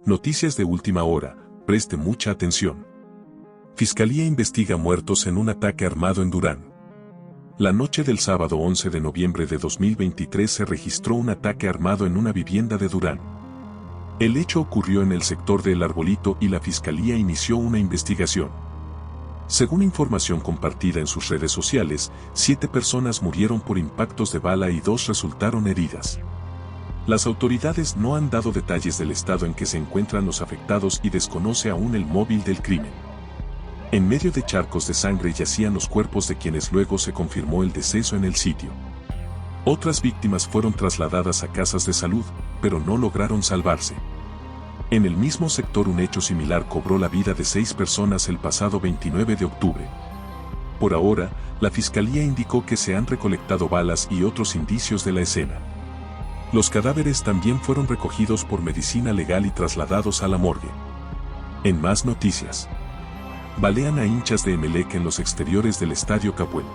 Noticias de última hora, preste mucha atención. Fiscalía investiga muertos en un ataque armado en Durán. La noche del sábado 11 de noviembre de 2023 se registró un ataque armado en una vivienda de Durán. El hecho ocurrió en el sector de El Arbolito y la Fiscalía inició una investigación. Según información compartida en sus redes sociales, 7 personas murieron por impactos de bala y 2 resultaron heridas. Las autoridades no han dado detalles del estado en que se encuentran los afectados y desconoce aún el móvil del crimen. En medio de charcos de sangre yacían los cuerpos de quienes luego se confirmó el deceso en el sitio. Otras víctimas fueron trasladadas a casas de salud, pero no lograron salvarse. En el mismo sector un hecho similar cobró la vida de 6 personas el pasado 29 de octubre. Por ahora, la Fiscalía indicó que se han recolectado balas y otros indicios de la escena. Los cadáveres también fueron recogidos por medicina legal y trasladados a la morgue. En más noticias. Balean a hinchas de Emelec en los exteriores del Estadio Capuel.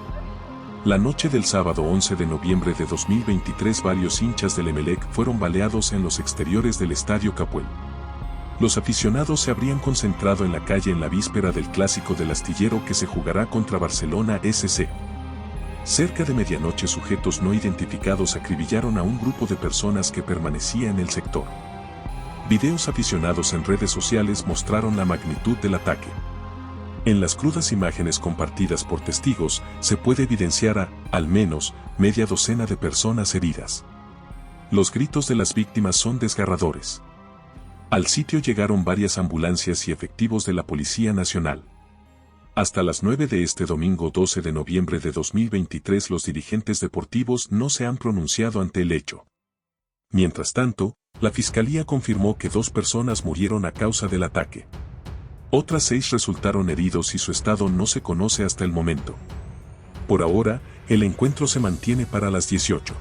La noche del sábado 11 de noviembre de 2023 varios hinchas del Emelec fueron baleados en los exteriores del Estadio Capuel. Los aficionados se habrían concentrado en la calle en la víspera del clásico del Astillero que se jugará contra Barcelona SC. Cerca de medianoche sujetos no identificados acribillaron a un grupo de personas que permanecía en el sector. Videos aficionados en redes sociales mostraron la magnitud del ataque. En las crudas imágenes compartidas por testigos, se puede evidenciar a, al menos, media docena de personas heridas. Los gritos de las víctimas son desgarradores. Al sitio llegaron varias ambulancias y efectivos de la Policía Nacional. Hasta las 9 de este domingo 12 de noviembre de 2023 los dirigentes deportivos no se han pronunciado ante el hecho. Mientras tanto, la Fiscalía confirmó que 2 personas murieron a causa del ataque. Otras 6 resultaron heridos y su estado no se conoce hasta el momento. Por ahora, el encuentro se mantiene para las 18.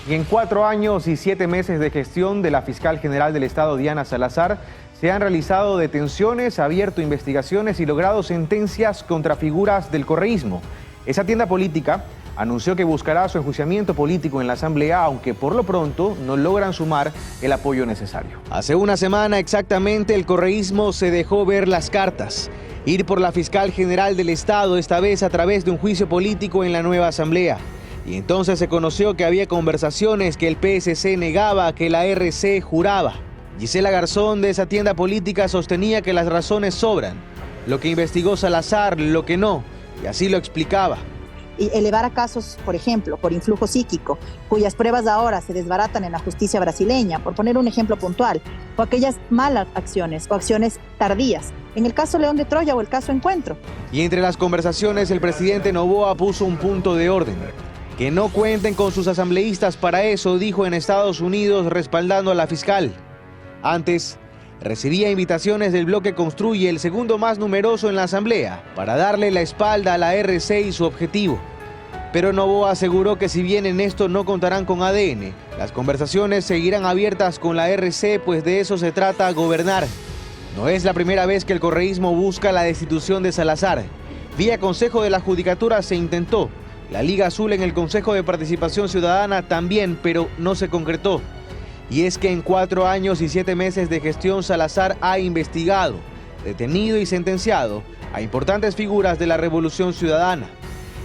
Y en 4 años y 7 meses de gestión de la fiscal general del Estado, Diana Salazar, se han realizado detenciones, abierto investigaciones y logrado sentencias contra figuras del correísmo. Esa tienda política anunció que buscará su enjuiciamiento político en la Asamblea, aunque por lo pronto no logran sumar el apoyo necesario. Hace una semana exactamente el correísmo se dejó ver las cartas. Ir por la fiscal general del Estado, esta vez a través de un juicio político en la nueva Asamblea. Y entonces se conoció que había conversaciones que el PSC negaba, que la RC juraba. Gisela Garzón de esa tienda política sostenía que las razones sobran. Lo que investigó Salazar, lo que no, y así lo explicaba. Y elevar a casos, por ejemplo, por influjo psíquico, cuyas pruebas ahora se desbaratan en la justicia brasileña, por poner un ejemplo puntual, o aquellas malas acciones o acciones tardías, en el caso León de Troya o el caso Encuentro. Y entre las conversaciones el presidente Noboa puso un punto de orden. Que no cuenten con sus asambleístas para eso, dijo en Estados Unidos respaldando a la fiscal. Antes, recibía invitaciones del bloque Construye, el segundo más numeroso en la Asamblea, para darle la espalda a la RC y su objetivo. Pero Noboa aseguró que si bien en esto no contarán con ADN, las conversaciones seguirán abiertas con la RC, pues de eso se trata gobernar. No es la primera vez que el correísmo busca la destitución de Salazar. Vía Consejo de la Judicatura se intentó. La Liga Azul en el Consejo de Participación Ciudadana también, pero no se concretó. Y es que en 4 años y 7 meses de gestión Salazar ha investigado, detenido y sentenciado a importantes figuras de la Revolución Ciudadana.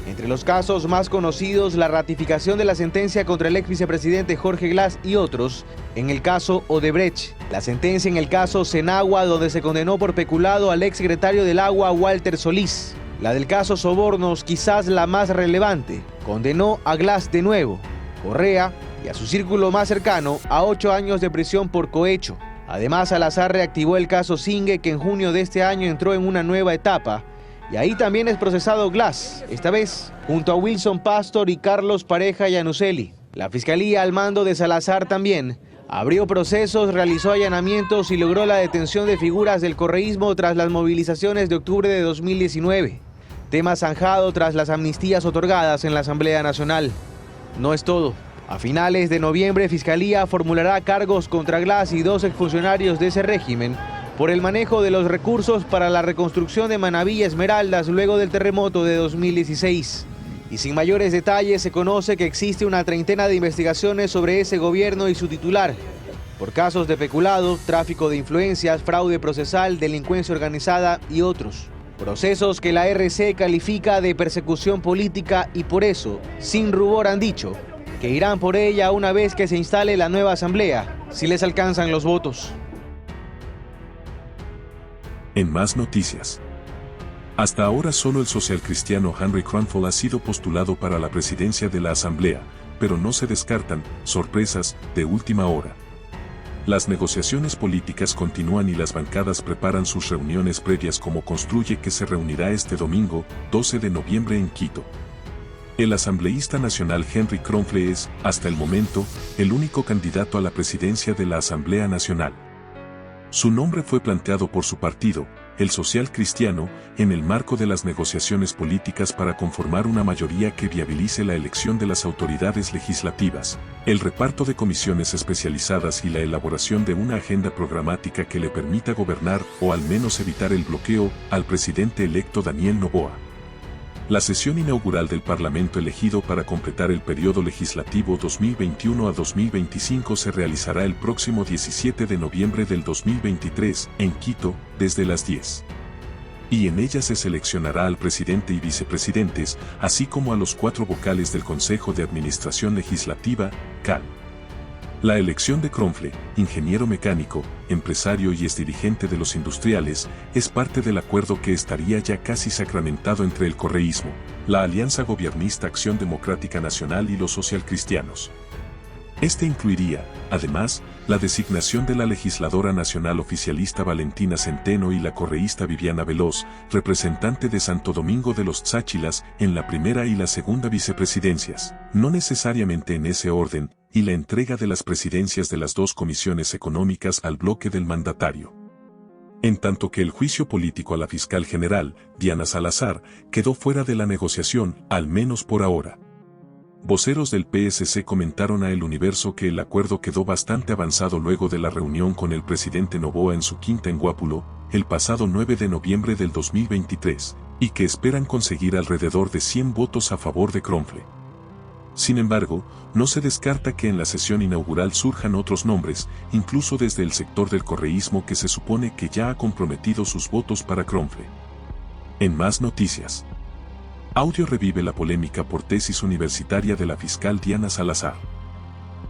Entre los casos más conocidos, la ratificación de la sentencia contra el ex vicepresidente Jorge Glass y otros, en el caso Odebrecht, la sentencia en el caso Senagua, donde se condenó por peculado al ex secretario del Agua Walter Solís, la del caso Sobornos, quizás la más relevante, condenó a Glass de nuevo, Correa y a su círculo más cercano a 8 años de prisión por cohecho. Además, Salazar reactivó el caso Singue, que en junio de este año entró en una nueva etapa, y ahí también es procesado Glass, esta vez junto a Wilson Pastor y Carlos Pareja Yanuseli. La Fiscalía al mando de Salazar también abrió procesos, realizó allanamientos y logró la detención de figuras del correísmo tras las movilizaciones de octubre de 2019. Tema zanjado tras las amnistías otorgadas en la Asamblea Nacional. No es todo. A finales de noviembre, Fiscalía formulará cargos contra Glass y 2 exfuncionarios de ese régimen por el manejo de los recursos para la reconstrucción de Manabí y Esmeraldas luego del terremoto de 2016. Y sin mayores detalles, se conoce que existe una treintena de investigaciones sobre ese gobierno y su titular, por casos de peculado, tráfico de influencias, fraude procesal, delincuencia organizada y otros. Procesos que la RC califica de persecución política y por eso, sin rubor han dicho que irán por ella una vez que se instale la nueva asamblea, si les alcanzan los votos. En más noticias. Hasta ahora solo el socialcristiano Henry Kronfall ha sido postulado para la presidencia de la asamblea, pero no se descartan sorpresas de última hora. Las negociaciones políticas continúan y las bancadas preparan sus reuniones previas como Construye, que se reunirá este domingo, 12 de noviembre en Quito. El asambleísta nacional Henry Kronfall es, hasta el momento, el único candidato a la presidencia de la Asamblea Nacional. Su nombre fue planteado por su partido, el Social Cristiano, en el marco de las negociaciones políticas para conformar una mayoría que viabilice la elección de las autoridades legislativas, el reparto de comisiones especializadas y la elaboración de una agenda programática que le permita gobernar o al menos evitar el bloqueo al presidente electo Daniel Noboa. La sesión inaugural del Parlamento elegido para completar el periodo legislativo 2021 a 2025 se realizará el próximo 17 de noviembre del 2023 en Quito, desde las 10. Y en ella se seleccionará al presidente y vicepresidentes, así como a los 4 vocales del Consejo de Administración Legislativa, CAL. La elección de Kronfall, ingeniero mecánico, empresario y exdirigente de los industriales, es parte del acuerdo que estaría ya casi sacramentado entre el correísmo, la alianza gobiernista Acción Democrática Nacional y los socialcristianos. Este incluiría, además, la designación de la legisladora nacional oficialista Valentina Centeno y la correísta Viviana Veloz, representante de Santo Domingo de los Cháchilas, en la primera y la segunda vicepresidencias, no necesariamente en ese orden, y la entrega de las presidencias de las 2 comisiones económicas al bloque del mandatario. En tanto que el juicio político a la fiscal general, Diana Salazar, quedó fuera de la negociación, al menos por ahora. Voceros del PSC comentaron a El Universo que el acuerdo quedó bastante avanzado luego de la reunión con el presidente Noboa en su quinta en Guápulo, el pasado 9 de noviembre del 2023, y que esperan conseguir alrededor de 100 votos a favor de Kronfall. Sin embargo, no se descarta que en la sesión inaugural surjan otros nombres, incluso desde el sector del correísmo que se supone que ya ha comprometido sus votos para Kronfall. En más noticias. Audio revive la polémica por tesis universitaria de la fiscal Diana Salazar.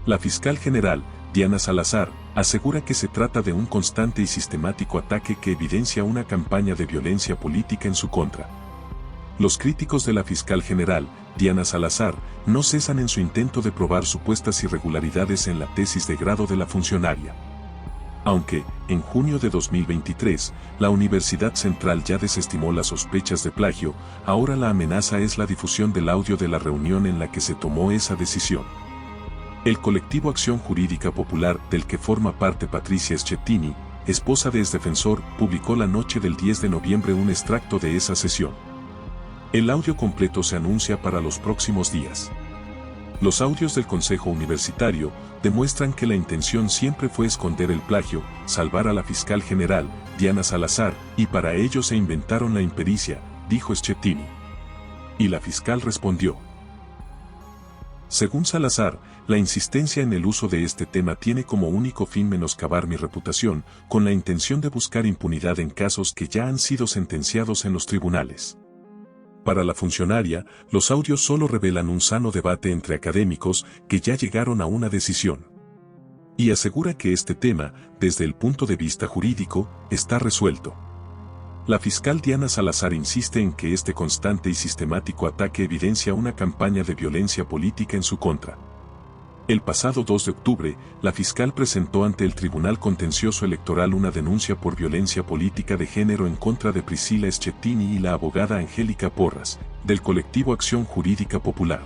La fiscal general, Diana Salazar, asegura que se trata de un constante y sistemático ataque que evidencia una campaña de violencia política en su contra. Los críticos de la fiscal general, Diana Salazar, no cesan en su intento de probar supuestas irregularidades en la tesis de grado de la funcionaria. Aunque, en junio de 2023, la Universidad Central ya desestimó las sospechas de plagio, ahora la amenaza es la difusión del audio de la reunión en la que se tomó esa decisión. El colectivo Acción Jurídica Popular, del que forma parte Patricia Schettini, esposa de exdefensor, publicó la noche del 10 de noviembre un extracto de esa sesión. El audio completo se anuncia para los próximos días. Los audios del Consejo Universitario demuestran que la intención siempre fue esconder el plagio, salvar a la fiscal general, Diana Salazar, y para ello se inventaron la impericia, dijo Schettini. Y la fiscal respondió. Según Salazar, la insistencia en el uso de este tema tiene como único fin menoscabar mi reputación, con la intención de buscar impunidad en casos que ya han sido sentenciados en los tribunales. Para la funcionaria, los audios solo revelan un sano debate entre académicos que ya llegaron a una decisión. Y asegura que este tema, desde el punto de vista jurídico, está resuelto. La fiscal Diana Salazar insiste en que este constante y sistemático ataque evidencia una campaña de violencia política en su contra. El pasado 2 de octubre, la fiscal presentó ante el Tribunal Contencioso Electoral una denuncia por violencia política de género en contra de Priscila Schettini y la abogada Angélica Porras, del colectivo Acción Jurídica Popular.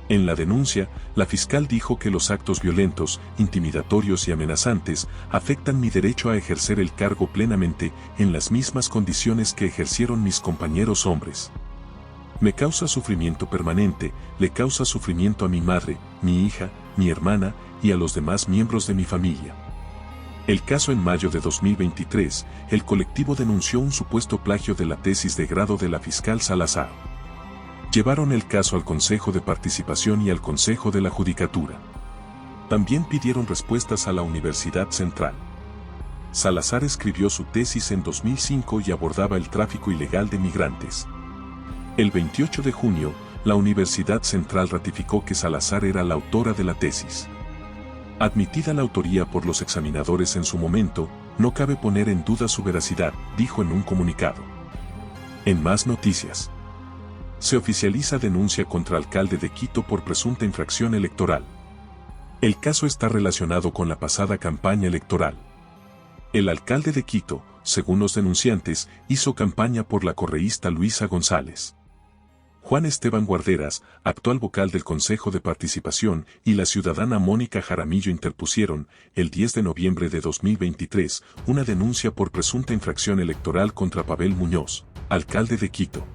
En la denuncia, la fiscal dijo que los actos violentos, intimidatorios y amenazantes afectan mi derecho a ejercer el cargo plenamente en las mismas condiciones que ejercieron mis compañeros hombres. Me causa sufrimiento permanente, le causa sufrimiento a mi madre, mi hija, mi hermana y a los demás miembros de mi familia. El caso en mayo de 2023, el colectivo denunció un supuesto plagio de la tesis de grado de la fiscal Salazar. Llevaron el caso al Consejo de Participación y al Consejo de la Judicatura. También pidieron respuestas a la Universidad Central. Salazar escribió su tesis en 2005 y abordaba el tráfico ilegal de migrantes. El 28 de junio, la Universidad Central ratificó que Salazar era la autora de la tesis. Admitida la autoría por los examinadores en su momento, no cabe poner en duda su veracidad, dijo en un comunicado. En más noticias. Se oficializa denuncia contra alcalde de Quito por presunta infracción electoral. El caso está relacionado con la pasada campaña electoral. El alcalde de Quito, según los denunciantes, hizo campaña por la correísta Luisa González. Juan Esteban Guarderas, actual vocal del Consejo de Participación, y la ciudadana Mónica Jaramillo interpusieron, el 10 de noviembre de 2023, una denuncia por presunta infracción electoral contra Pavel Muñoz, alcalde de Quito.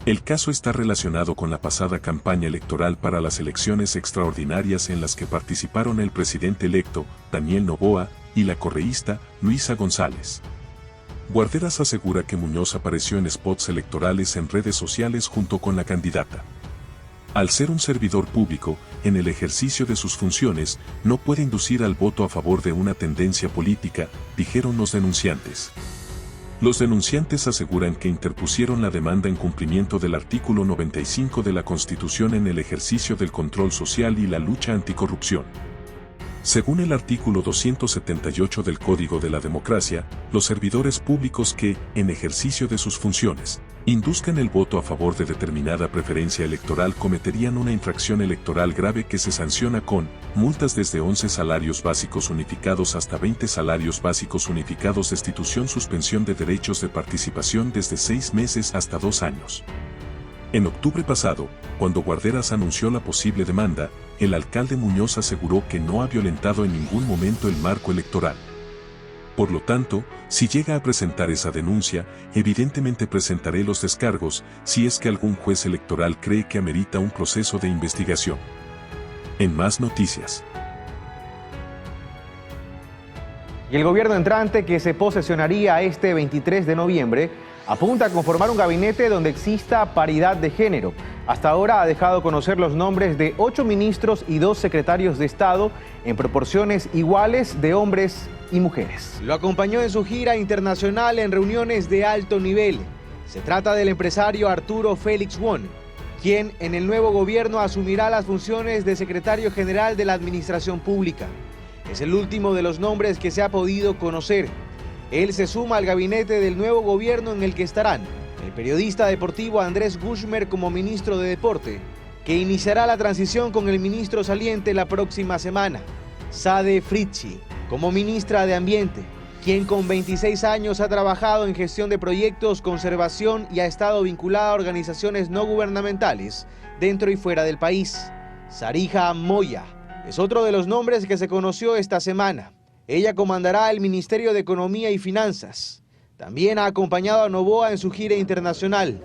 El caso está relacionado con la pasada campaña electoral para las elecciones extraordinarias en las que participaron el presidente electo, Daniel Noboa, y la correísta, Luisa González. Guarderas asegura que Muñoz apareció en spots electorales en redes sociales junto con la candidata. Al ser un servidor público, en el ejercicio de sus funciones, no puede inducir al voto a favor de una tendencia política, dijeron los denunciantes. Los denunciantes aseguran que interpusieron la demanda en cumplimiento del artículo 95 de la Constitución en el ejercicio del control social y la lucha anticorrupción. Según el artículo 278 del Código de la Democracia, los servidores públicos que, en ejercicio de sus funciones, induzcan el voto a favor de determinada preferencia electoral cometerían una infracción electoral grave que se sanciona con multas desde 11 salarios básicos unificados hasta 20 salarios básicos unificados, destitución, suspensión de derechos de participación desde 6 meses hasta 2 años. En octubre pasado, cuando Guarderas anunció la posible demanda, el alcalde Muñoz aseguró que no ha violentado en ningún momento el marco electoral. Por lo tanto, si llega a presentar esa denuncia, evidentemente presentaré los descargos, si es que algún juez electoral cree que amerita un proceso de investigación. En más noticias. Y el gobierno entrante, que se posesionaría este 23 de noviembre, apunta a conformar un gabinete donde exista paridad de género. Hasta ahora ha dejado conocer los nombres de 8 ministros y 2 secretarios de Estado en proporciones iguales de hombres y mujeres. Lo acompañó en su gira internacional en reuniones de alto nivel. Se trata del empresario Arturo Félix Won, quien en el nuevo gobierno asumirá las funciones de secretario general de la Administración Pública. Es el último de los nombres que se ha podido conocer. Él se suma al gabinete del nuevo gobierno en el que estarán el periodista deportivo Andrés Gushmer como ministro de Deporte, que iniciará la transición con el ministro saliente la próxima semana, Sade Fritzi, como ministra de Ambiente, quien con 26 años ha trabajado en gestión de proyectos, conservación y ha estado vinculada a organizaciones no gubernamentales dentro y fuera del país. Sarija Moya es otro de los nombres que se conoció esta semana. Ella comandará el Ministerio de Economía y Finanzas. También ha acompañado a Noboa en su gira internacional.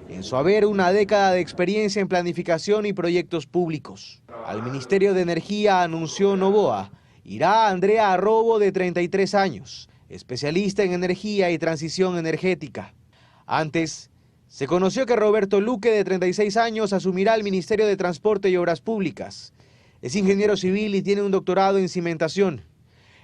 En su haber, una década de experiencia en planificación y proyectos públicos. Al Ministerio de Energía, anunció Noboa, irá Andrea Arrobo, de 33 años, especialista en energía y transición energética. Antes, se conoció que Roberto Luque, de 36 años, asumirá el Ministerio de Transporte y Obras Públicas. Es ingeniero civil y tiene un doctorado en cimentación.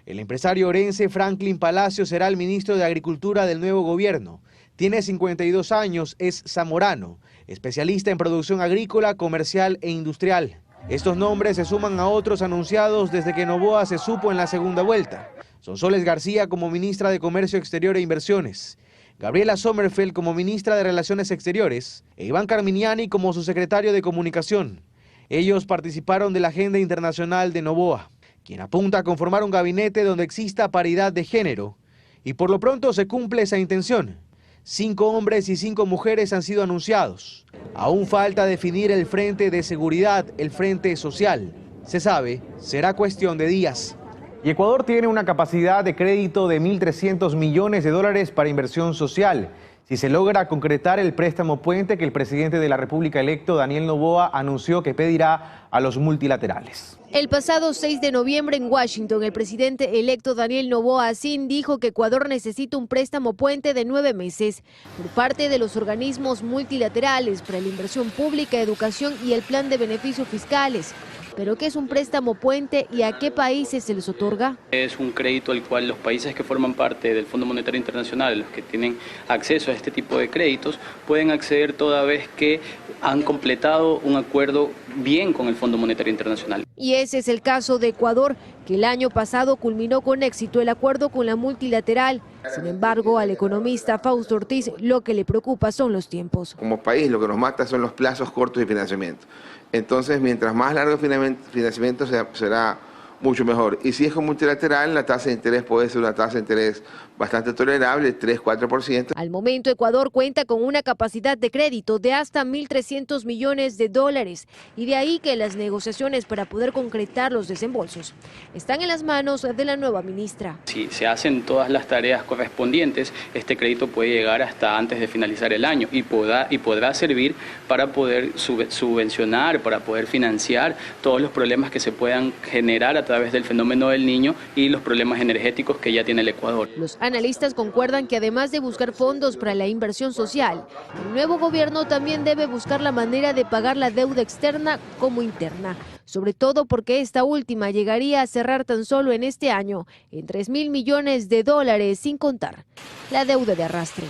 El empresario orense Franklin Palacio será el ministro de Agricultura del nuevo gobierno. Tiene 52 años, es zamorano, especialista en producción agrícola, comercial e industrial. Estos nombres se suman a otros anunciados desde que Noboa se supo en la segunda vuelta. Sonsoles García como ministra de Comercio Exterior e Inversiones, Gabriela Sommerfeld como ministra de Relaciones Exteriores e Iván Carminiani como su secretario de Comunicación. Ellos participaron de la agenda internacional de Noboa, quien apunta a conformar un gabinete donde exista paridad de género, y por lo pronto se cumple esa intención. 5 hombres y 5 mujeres han sido anunciados. Aún falta definir el frente de seguridad, el frente social. Se sabe, será cuestión de días. Y Ecuador tiene una capacidad de crédito de $1.300 millones para inversión social. Si se logra concretar el préstamo puente que el presidente de la República electo, Daniel Noboa, anunció que pedirá a los multilaterales. El pasado 6 de noviembre en Washington, el presidente electo Daniel Noboa Sin dijo que Ecuador necesita un préstamo puente de 9 meses por parte de los organismos multilaterales para la inversión pública, educación y el plan de beneficios fiscales. Pero ¿qué es un préstamo puente y a qué países se les otorga? Es un crédito al cual los países que forman parte del Fondo Monetario Internacional, los que tienen acceso a este tipo de créditos, pueden acceder toda vez que han completado un acuerdo bien con el Fondo Monetario Internacional. Y ese es el caso de Ecuador, que el año pasado culminó con éxito el acuerdo con la multilateral. Sin embargo, al economista Fausto Ortiz lo que le preocupa son los tiempos. Como país lo que nos mata son los plazos cortos de financiamiento. Entonces, mientras más largo el financiamiento será mucho mejor. Y si es con multilateral, la tasa de interés puede ser una tasa de interés bastante tolerable, 3-4%. Al momento, Ecuador cuenta con una capacidad de crédito de hasta 1.300 millones de dólares y de ahí que las negociaciones para poder concretar los desembolsos están en las manos de la nueva ministra. Si se hacen todas las tareas correspondientes, este crédito puede llegar hasta antes de finalizar el año y podrá servir para poder subvencionar, para poder financiar todos los problemas que se puedan generar a través del fenómeno del Niño y los problemas energéticos que ya tiene el Ecuador. Los analistas concuerdan que además de buscar fondos para la inversión social, el nuevo gobierno también debe buscar la manera de pagar la deuda externa como interna, sobre todo porque esta última llegaría a cerrar tan solo en este año en 3.000 millones de dólares, sin contar la deuda de arrastre.